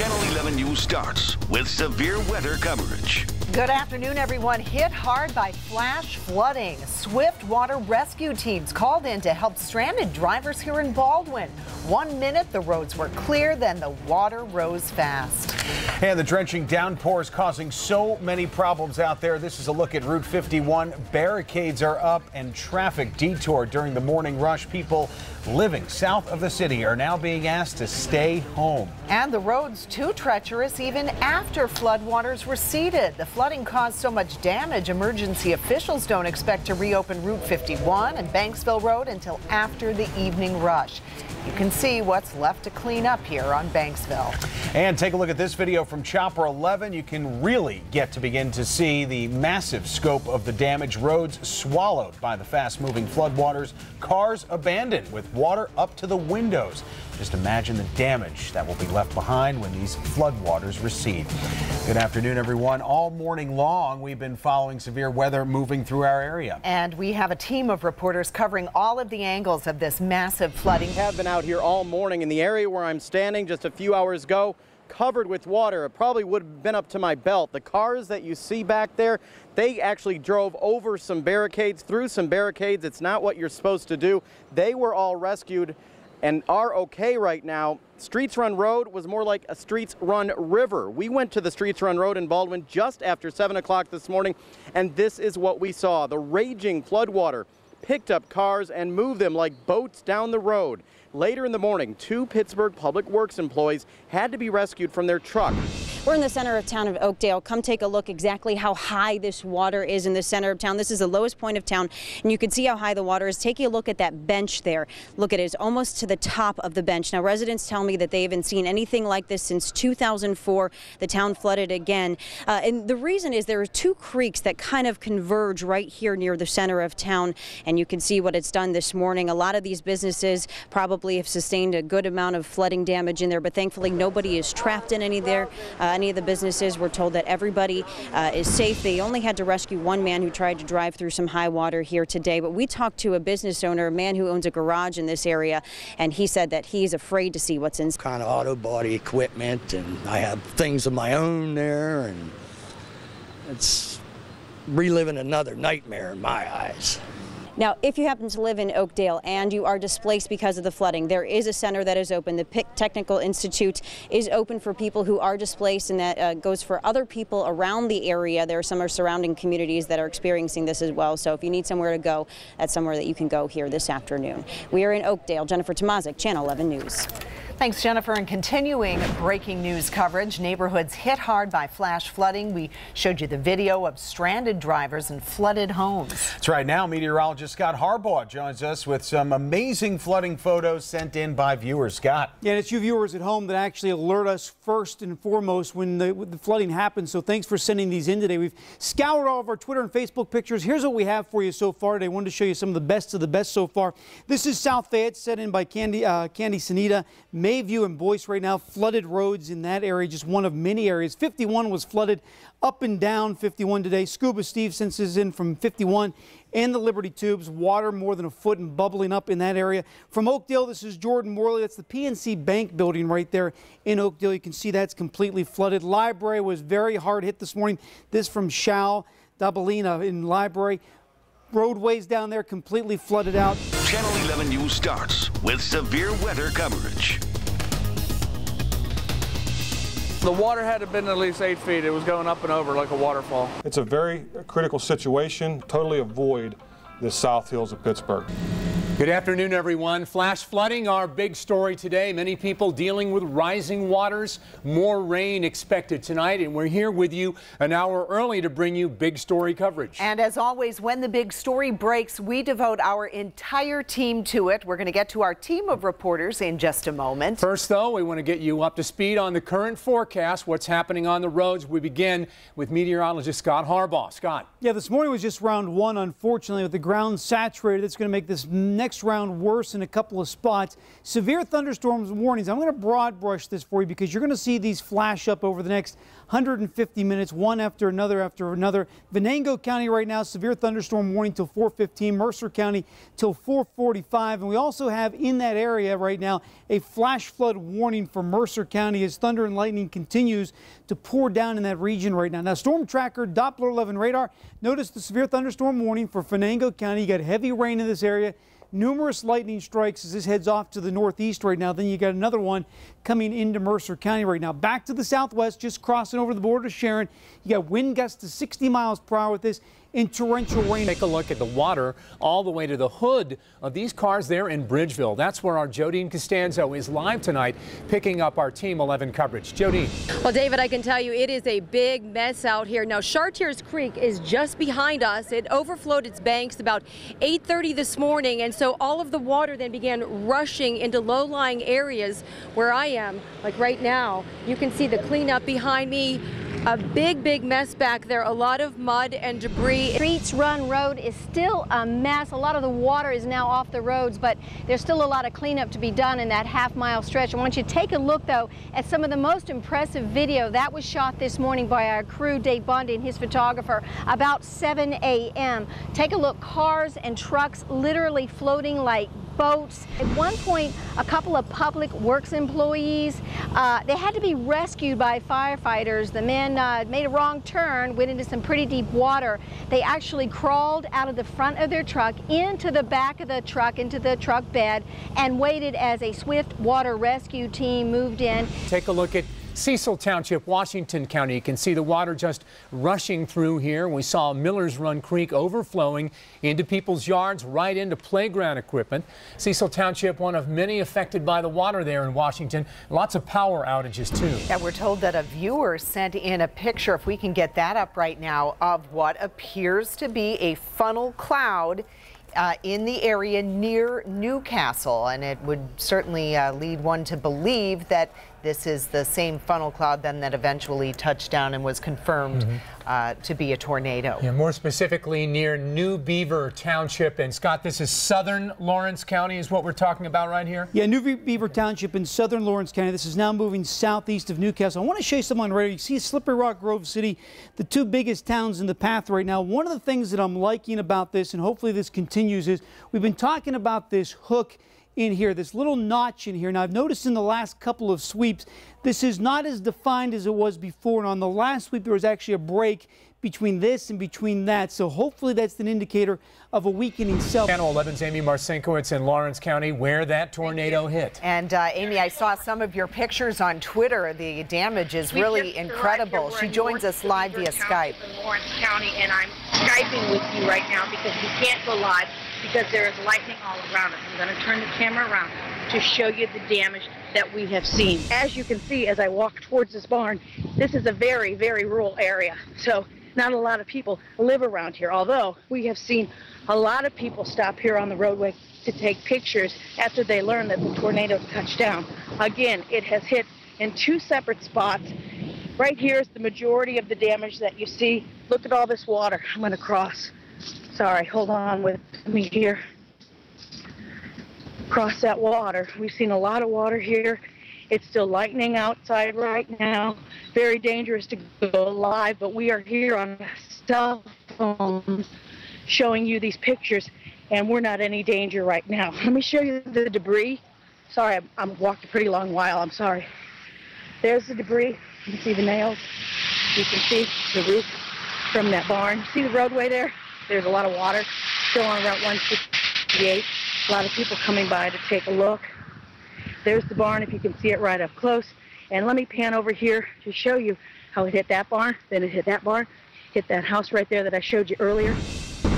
Channel 11 News starts with severe weather coverage. Good afternoon, everyone. Hit hard by flash flooding. Swift water rescue teams called in to help stranded drivers here in Baldwin. 1 minute the roads were clear, then the water rose fast. And the drenching downpours causing so many problems out there. This is a look at Route 51. Barricades are up and traffic detoured during the morning rush. People living south of the city are now being asked to stay home. And the roads too treacherous even after floodwaters receded. The flooding caused so much damage, emergency officials don't expect to reopen Route 51 and Banksville Road until after the evening rush. You can see what's left to clean up here on Banksville. And take a look at this video from Chopper 11. You can really get to begin to see the massive scope of the damage. Roads swallowed by the fast-moving floodwaters, cars abandoned with water up to the windows. Just imagine the damage that will be left behind when these floodwaters recede. Good afternoon, everyone. All morning long, we've been following severe weather moving through our area. And we have a team of reporters covering all of the angles of this massive flooding. We have been out here all morning in the area where I'm standing just a few hours ago, covered with water. It probably would have been up to my belt. The cars that you see back there, they actually drove over some barricades, through some barricades. It's not what you're supposed to do. They were all rescued and are okay right now. Streets Run Road was more like a Streets Run River. We went to the Streets Run Road in Baldwin just after 7 o'clock this morning, and this is what we saw. The raging floodwater picked up cars and moved them like boats down the road. Later in the morning, 2 Pittsburgh Public Works employees had to be rescued from their truck. We're in the center of town of Oakdale. Come take a look exactly how high this water is in the center of town. This is the lowest point of town, and you can see how high the water is. Taking a look at that bench there. Look at it. It's almost to the top of the bench. Now, residents tell me that they haven't seen anything like this since 2004. The town flooded again. And the reason is there are 2 creeks that kind of converge right here near the center of town, and you can see what it's done this morning. A lot of these businesses probably have sustained a good amount of flooding damage in there, but thankfully nobody is trapped in any of the businesses. We're told that everybody is safe. They only had to rescue 1 man who tried to drive through some high water here today, but we talked to a business owner, a man who owns a garage in this area, and he said that he's afraid to see what's inside. Kind of auto body equipment, and I have things of my own there, and it's reliving another nightmare in my eyes. Now, if you happen to live in Oakdale and you are displaced because of the flooding, there is a center that is open. The Pick Technical Institute is open for people who are displaced, and that goes for other people around the area. There are some surrounding communities that are experiencing this as well. So if you need somewhere to go, that's somewhere that you can go here this afternoon. We are in Oakdale. Jennifer Tomazik, Channel 11 News. Thanks, Jennifer. And continuing breaking news coverage, neighborhoods hit hard by flash flooding. We showed you the video of stranded drivers and flooded homes. That's right. Now, meteorologist Scott Harbaugh joins us with some amazing flooding photos sent in by viewers. Scott. Yeah, and it's you viewers at home that actually alert us first and foremost when the flooding happens. So thanks for sending these in today. We've scoured all of our Twitter and Facebook pictures. Here's what we have for you so far today. I wanted to show you some of the best so far. This is South Fayette, sent in by Candy Sanita. Mayview and Boyce right now, flooded roads in that area, just one of many areas. 51 was flooded up and down 51 today. Scuba Steve sends us in from 51 and the Liberty Tubes. Water more than a foot and bubbling up in that area. From Oakdale, this is Jordan Morley. That's the PNC Bank building right there in Oakdale. You can see that's completely flooded. Library was very hard hit this morning. This from Shao Dabalina in Library. Roadways down there completely flooded out. Channel 11 News starts with severe weather coverage. The water had to have been at least 8 feet. It was going up and over like a waterfall. It's a very critical situation. Totally avoid the South Hills of Pittsburgh. Good afternoon, everyone. Flash flooding, our big story today. Many people dealing with rising waters. More rain expected tonight, and we're here with you an hour early to bring you big story coverage. And as always, when the big story breaks, we devote our entire team to it. We're going to get to our team of reporters in just a moment. First, though, we want to get you up to speed on the current forecast, what's happening on the roads. We begin with meteorologist Scott Harbaugh. Scott. Yeah, this morning was just round 1, unfortunately, with the ground saturated. It's going to make this next next round worse in a couple of spots. Severe thunderstorms warnings. I'm going to broad brush this for you because you're going to see these flash up over the next 150 minutes, one after another after another. Venango County right now, severe thunderstorm warning till 4:15. Mercer County till 4:45. And we also have in that area right now a flash flood warning for Mercer County as thunder and lightning continues to pour down in that region right now. Now, Storm Tracker, Doppler 11 radar. Notice the severe thunderstorm warning for Venango County. You got heavy rain in this area. Numerous lightning strikes as this heads off to the northeast right now. Then you got another one coming into Mercer County right now. Back to the southwest, just crossing over the border to Sharon. You got wind gusts to 60 miles per hour with this in torrential rain. Take a look at the water all the way to the hood of these cars there in Bridgeville. That's where our Jodine Costanzo is live tonight, picking up our Team 11 coverage. Jodine. Well, David, I can tell you it is a big mess out here. Now, Chartiers Creek is just behind us. It overflowed its banks about 8:30 this morning, and so all of the water then began rushing into low-lying areas where I am. Like right now, you can see the cleanup behind me. A big mess back there, a lot of mud and debris. Streets Run Road is still a mess. A lot of the water is now off the roads, but there's still a lot of cleanup to be done in that half-mile stretch. I want you to take a look, though, at some of the most impressive video that was shot this morning by our crew, Dave Bundy and his photographer, about 7 a.m. Take a look, cars and trucks literally floating like boats. At one point, a couple of public works employees, they had to be rescued by firefighters. The men made a wrong turn, went into some pretty deep water. They actually crawled out of the front of their truck into the back of the truck, into the truck bed, and waited as a swift water rescue team moved in. Take a look at Cecil Township, Washington County. You can see the water just rushing through here. We saw Millers Run Creek overflowing into people's yards, right into playground equipment. Cecil Township, one of many affected by the water there in Washington. Lots of power outages, too. Yeah, we're told that a viewer sent in a picture, if we can get that up right now, of what appears to be a funnel cloud in the area near Newcastle, and it would certainly lead one to believe that this is the same funnel cloud then that eventually touched down and was confirmed to be a tornado. Yeah, more specifically near New Beaver Township. And Scott, this is southern Lawrence County is what we're talking about right here? Yeah, New Beaver Township in southern Lawrence County. This is now moving southeast of Newcastle. I want to show you something on radar. You see Slippery Rock, Grove City, the two biggest towns in the path right now. One of the things that I'm liking about this, and hopefully this continues, is we've been talking about this hook in here, this little notch in here. Now, I've noticed in the last couple of sweeps, this is not as defined as it was before. And on the last sweep, there was actually a break between this and between that. So hopefully that's an indicator of a weakening cell. Channel 11's Amy Marcinkowitz in Lawrence County, where that tornado hit. And Amy, I saw some of your pictures on Twitter. The damage is really incredible. She joins us live via Skype. In Lawrence County, and I'm Skyping with you right now because we can't go live because there is lightning all around us. I'm going to turn the camera around to show you the damage that we have seen. As you can see, as I walk towards this barn, this is a very rural area. So not a lot of people live around here, although we have seen a lot of people stop here on the roadway to take pictures after they learn that the tornado touched down. Again, it has hit in two separate spots. Right here is the majority of the damage that you see. Look at all this water. I'm going to cross. Sorry, hold on with me here. Cross that water. We've seen a lot of water here. It's still lightning outside right now. Very dangerous to go live, but we are here on cell phones showing you these pictures, and we're not in any danger right now. Let me show you the debris. Sorry, I'm walked a pretty long while. I'm sorry. There's the debris. You can see the nails. You can see the roof from that barn. See the roadway there? There's a lot of water still on Route 168. A lot of people coming by to take a look. There's the barn, if you can see it right up close. And let me pan over here to show you how it hit that barn, then it hit that barn, hit that house right there that I showed you earlier.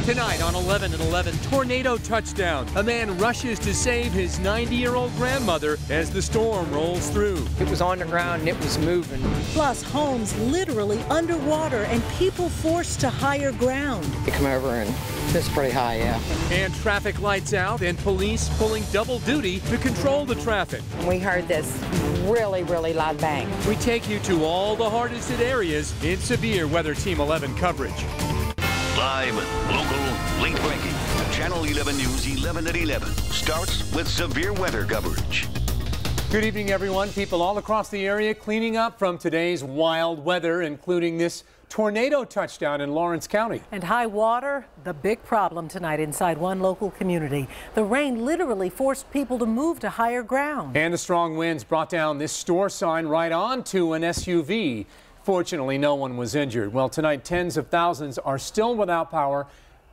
Tonight on 11 and 11, tornado touchdown. A man rushes to save his 90-year-old grandmother as the storm rolls through. It was on the ground and it was moving. Plus, homes literally underwater and people forced to higher ground. They come over and it's pretty high, yeah. And traffic lights out and police pulling double duty to control the traffic. We heard this really loud bang. We take you to all the hardest hit areas in severe Weather Team 11 coverage. Live, local, late breaking. Channel 11 News 11 at 11 starts with severe weather coverage. Good evening, everyone. People all across the area cleaning up from today's wild weather, including this tornado touchdown in Lawrence County. And high water, the big problem tonight inside one local community. The rain literally forced people to move to higher ground. And the strong winds brought down this store sign right onto an SUV. Fortunately, no one was injured. Well, tonight, tens of thousands are still without power.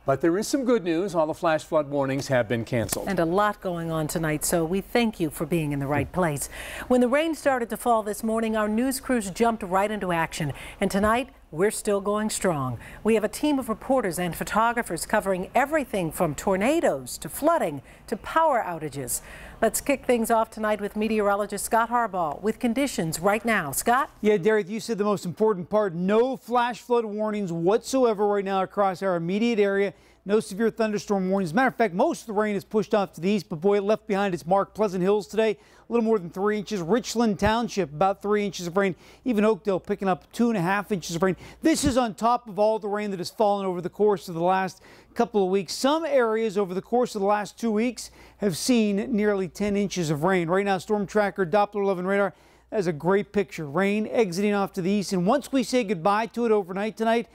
But there is some good news. All the flash flood warnings have been canceled. And a lot going on tonight, so we thank you for being in the right place. When the rain started to fall this morning, our news crews jumped right into action. And tonight, we're still going strong. We have a team of reporters and photographers covering everything from tornadoes to flooding to power outages. Let's kick things off tonight with meteorologist Scott Harbaugh with conditions right now. Scott? Yeah, Derek, you said the most important part. No flash flood warnings whatsoever right now across our immediate area. No severe thunderstorm warnings. As a matter of fact, most of the rain is pushed off to the east, but boy, it left behind its mark. Pleasant Hills today, a little more than 3 inches. Richland Township, about 3 inches of rain. Even Oakdale picking up 2.5 inches of rain. This is on top of all the rain that has fallen over the course of the last couple of weeks. Some areas over the course of the last 2 weeks have seen nearly 10 inches of rain. Right now, Storm Tracker, Doppler 11 radar, that's a great picture. Rain exiting off to the east, and once we say goodbye to it overnight tonight,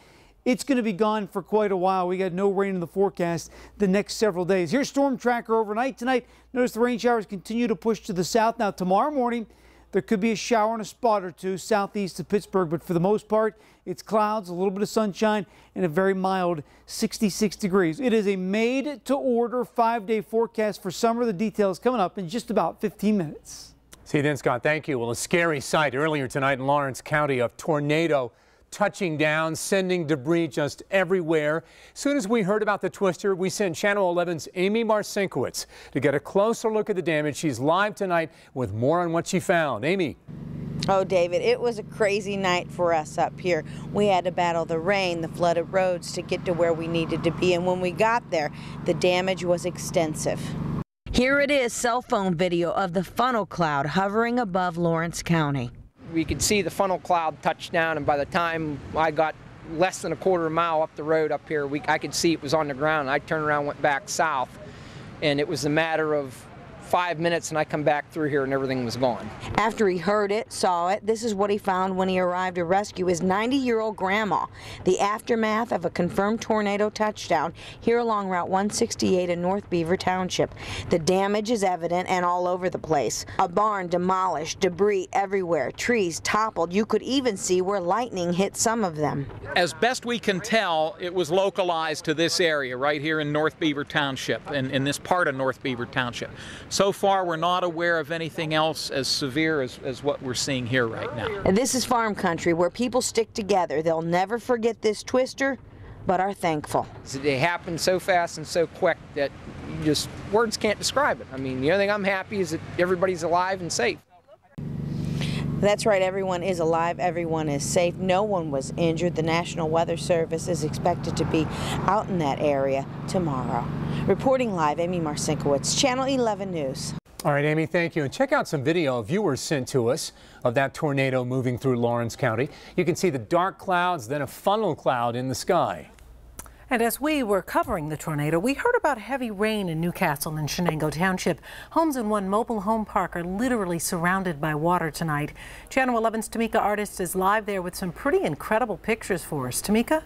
it's going to be gone for quite a while. We got no rain in the forecast the next several days. Here's Storm Tracker overnight tonight. Notice the rain showers continue to push to the south. Now, tomorrow morning, there could be a shower and a spot or two southeast of Pittsburgh, but for the most part, it's clouds, a little bit of sunshine, and a very mild 66 degrees. It is a made-to-order 5-day forecast for summer. The details coming up in just about 15 minutes. See you then, Scott. Thank you. Well, a scary sight earlier tonight in Lawrence County, a tornado touching down, sending debris just everywhere. As soon as we heard about the twister, we sent Channel 11's Amy Marcinkiewicz to get a closer look at the damage. She's live tonight with more on what she found. Amy. Oh, David, it was a crazy night for us up here. We had to battle the rain, the flooded roads to get to where we needed to be. And when we got there, the damage was extensive. Here it is, cell phone video of the funnel cloud hovering above Lawrence County. We could see the funnel cloud touch down, and by the time I got less than a quarter mile up the road up here, I could see it was on the ground. I turned around, went back south, and it was a matter of 5 minutes, and I come back through here and everything was gone. After he heard it, saw it, this is what he found when he arrived to rescue his 90-year-old grandma. The aftermath of a confirmed tornado touchdown here along Route 168 in North Beaver Township. The damage is evident and all over the place. A barn demolished, debris everywhere, trees toppled. You could even see where lightning hit some of them. As best we can tell, it was localized to this area right here in North Beaver Township, in this part of North Beaver Township. So far, we're not aware of anything else as severe as what we're seeing here right now. And this is farm country where people stick together. They'll never forget this twister, but are thankful. It happened so fast and so quick that just words can't describe it. I mean, the only thing I'm happy is that everybody's alive and safe. That's right, everyone is alive, everyone is safe, no one was injured. The National Weather Service is expected to be out in that area tomorrow. Reporting live, Amy Marcinkiewicz, Channel 11 News. All right, Amy, thank you. And check out some video viewers sent to us of that tornado moving through Lawrence County. You can see the dark clouds, then a funnel cloud in the sky. And as we were covering the tornado, we heard about heavy rain in Newcastle and Shenango Township. Homes in one mobile home park are literally surrounded by water tonight. Channel 11's Tamika Artist is live there with some pretty incredible pictures for us. Tamika?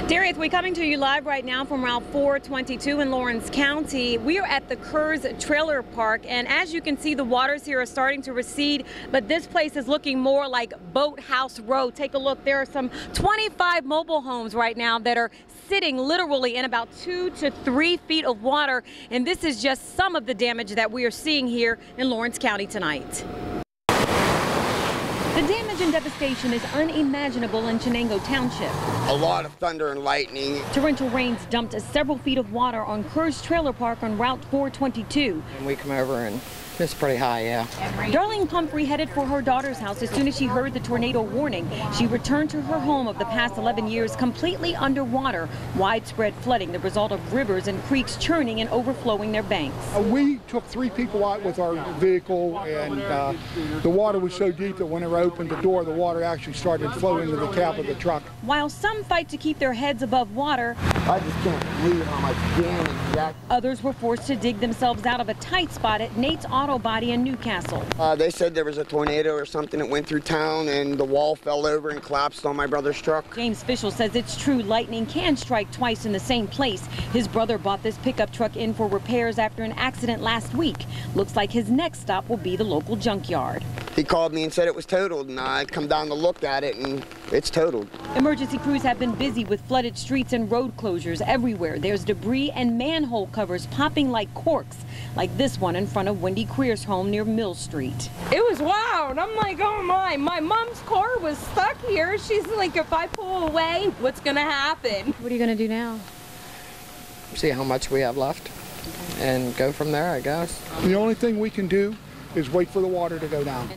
Darius, we're coming to you live right now from Route 422 in Lawrence County. We are at the Kerrs Trailer Park, and as you can see, the waters here are starting to recede, but this place is looking more like Boathouse Road. Take a look. There are some 25 mobile homes right now that are sitting literally in about 2 to 3 feet of water, and this is just some of the damage that we are seeing here in Lawrence County tonight. The damage and devastation is unimaginable in Shenango Township. A lot of thunder and lightning. Torrential rains dumped several feet of water on Kerrs Trailer Park on Route 422. And we come over and It's pretty high, yeah. Darlene Pumphrey headed for her daughter's house as soon as she heard the tornado warning. She returned to her home of the past 11 years completely underwater. Widespread flooding, the result of rivers and creeks churning and overflowing their banks. We took 3 people out with our vehicle, and the water was so deep that when they opened the door, the water actually started flowing into the cab of the truck. While some fight to keep their heads above water, I just can't believe how much damage that. Others were forced to dig themselves out of a tight spot at Nate's Auto Body in Newcastle. They said there was a tornado or something that went through town and the wall fell over and collapsed on my brother's truck. James Fischel says it's true lightning can strike twice in the same place. His brother bought this pickup truck in for repairs after an accident last week. Looks like his next stop will be the local junkyard. He called me and said it was totaled, and I come down to look at it, and it's totaled. Emergency crews have been busy with flooded streets and road closures everywhere. There's debris and manhole covers popping like corks, like this one in front of Wendy Creer's home near Mill Street. It was wild. I'm like, oh my mom's car was stuck here. She's like, if I pull away, what's gonna happen? What are you gonna do now? See how much we have left and go from there, I guess. The only thing we can do is wait for the water to go down.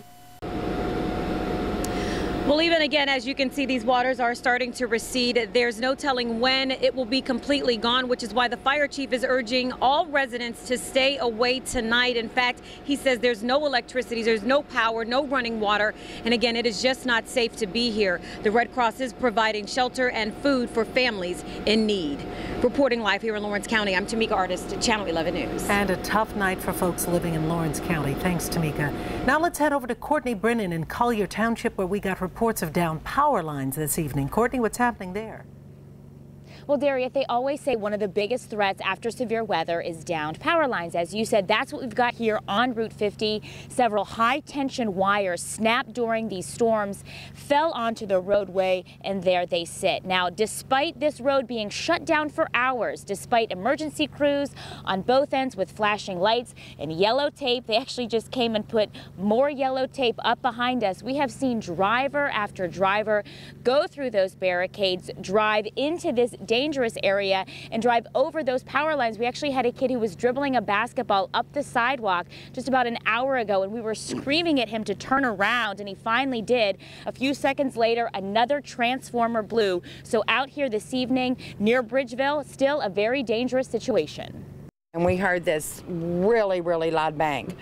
Well, even again, as you can see, these waters are starting to recede. There's no telling when it will be completely gone, which is why the fire chief is urging all residents to stay away tonight. In fact, he says there's no electricity, there's no power, no running water. And again, it is just not safe to be here. The Red Cross is providing shelter and food for families in need. Reporting live here in Lawrence County, I'm Tamika Artist, Channel 11 News. And a tough night for folks living in Lawrence County. Thanks, Tamika. Now let's head over to Courtney Brennan in Collier Township, where we got reports of down power lines this evening. Courtney, what's happening there? Well, Darius, they always say one of the biggest threats after severe weather is downed power lines. As you said, that's what we've got here on Route 50. Several high-tension wires snapped during these storms, fell onto the roadway, and there they sit. Now, despite this road being shut down for hours, despite emergency crews on both ends with flashing lights and yellow tape, they actually just came and put more yellow tape up behind us. We have seen driver after driver go through those barricades, drive into this dangerous area and drive over those power lines. We actually had a kid who was dribbling a basketball up the sidewalk just about an hour ago, and we were screaming at him to turn around, and he finally did. A few seconds later, another transformer blew. So out here this evening near Bridgeville, still a very dangerous situation. And we heard this really, really loud bang.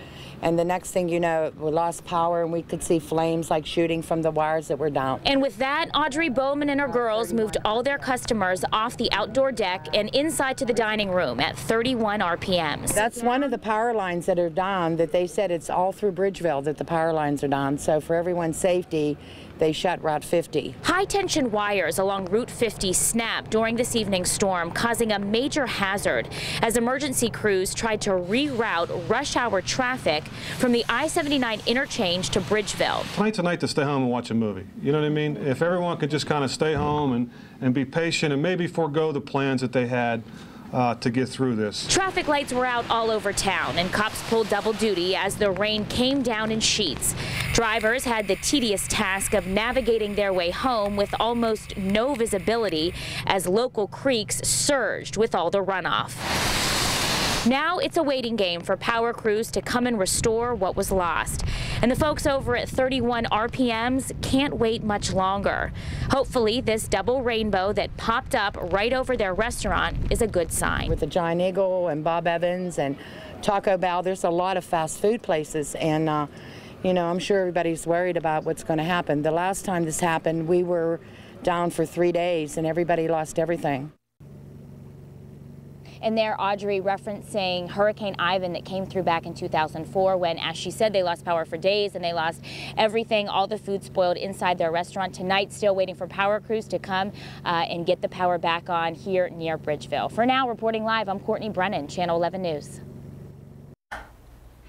And the next thing you know, we lost power and we could see flames like shooting from the wires that were down. And with that, Audrey Bowman and her girls moved all their customers off the outdoor deck and inside to the dining room at 31 RPMs. That's one of the power lines that are down, that they said it's all through Bridgeville that the power lines are down. So for everyone's safety, they shut Route 50. High-tension wires along Route 50 snapped during this evening's storm, causing a major hazard as emergency crews tried to reroute rush hour traffic from the I-79 interchange to Bridgeville. Tonight's a night to stay home and watch a movie. You know what I mean? If everyone could just kind of stay home and be patient and maybe forego the plans that they had to get through this. Traffic lights were out all over town, and cops pulled double duty as the rain came down in sheets. Drivers had the tedious task of navigating their way home with almost no visibility as local creeks surged with all the runoff. Now it's a waiting game for power crews to come and restore what was lost. And the folks over at 31 RPMs can't wait much longer. Hopefully this double rainbow that popped up right over their restaurant is a good sign. With the Giant Eagle and Bob Evans and Taco Bell, there's a lot of fast food places, and you know, I'm sure everybody's worried about what's going to happen. The last time this happened, we were down for 3 days and everybody lost everything. And there, Audrey referencing Hurricane Ivan that came through back in 2004 when, as she said, they lost power for days and they lost everything, all the food spoiled inside their restaurant. Tonight, still waiting for power crews to come and get the power back on here near Bridgeville. For now, reporting live, I'm Courtney Brennan, Channel 11 News.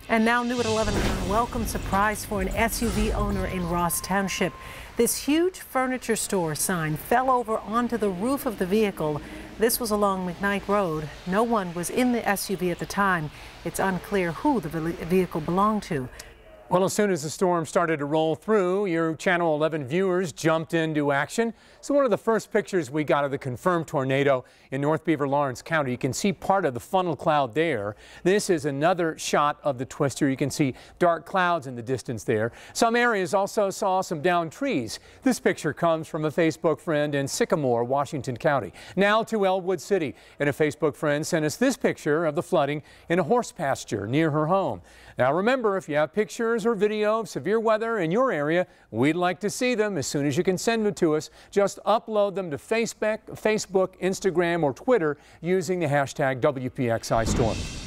And now new at 11, a welcome surprise for an SUV owner in Ross Township. This huge furniture store sign fell over onto the roof of the vehicle. This was along McKnight Road. No one was in the SUV at the time. It's unclear who the vehicle belonged to. Well, as soon as the storm started to roll through, your Channel 11 viewers jumped into action. So one of the first pictures we got of the confirmed tornado in North Beaver, Lawrence County. You can see part of the funnel cloud there. This is another shot of the twister. You can see dark clouds in the distance there. Some areas also saw some downed trees. This picture comes from a Facebook friend in Sycamore, Washington County. Now to Elwood City, and a Facebook friend sent us this picture of the flooding in a horse pasture near her home. Now remember, if you have pictures or video of severe weather in your area, we'd like to see them. As soon as you can send them to us, just upload them to Facebook, Instagram, or Twitter using the hashtag WPXI Storm.